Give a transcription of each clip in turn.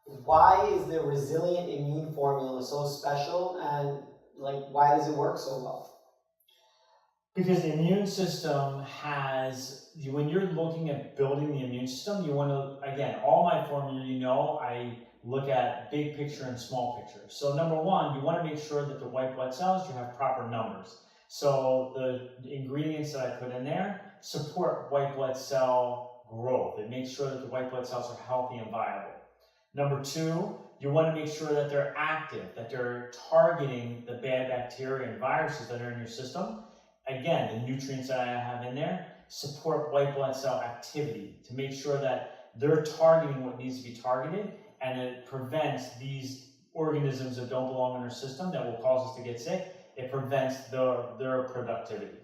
Why is the resilient immune formula so special, and like why does it work so well? Because the immune system has, when you're looking at building the immune system, you want to, again, all my formula, I look at big picture and small picture. So number one, you want to make sure that the white blood cells, you have proper numbers. So the ingredients that I put in there support white blood cell growth. It makes sure that the white blood cells are healthy and viable. Number two, you want to make sure that they're active, that they're targeting the bad bacteria and viruses that are in your system. Again, the nutrients that I have in there support white blood cell activity to make sure that they're targeting what needs to be targeted, and it prevents these organisms that don't belong in our system that will cause us to get sick. It prevents their productivity.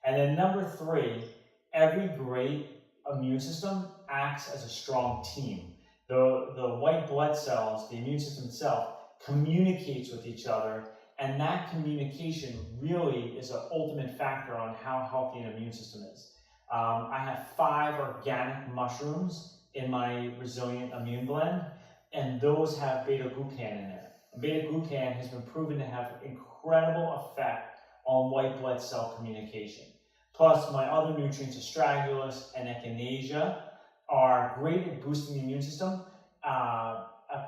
And then number three, every great immune system acts as a strong team. The white blood cells, the immune system itself, communicates with each other, and that communication really is an ultimate factor on how healthy an immune system is. I have 5 organic mushrooms in my resilient immune blend, and those have beta-glucan in there. Beta-glucan has been proven to have incredible effect on white blood cell communication. Plus, my other nutrients, astragalus and echinacea, are great at boosting the immune system.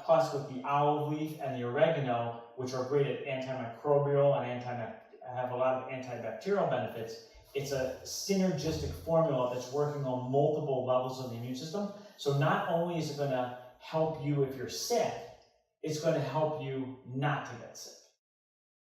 Plus, with the olive leaf and the oregano, which are great at antimicrobial and have a lot of antibacterial benefits, it's a synergistic formula that's working on multiple levels of the immune system. So not only is it going to help you if you're sick, it's going to help you not to get sick.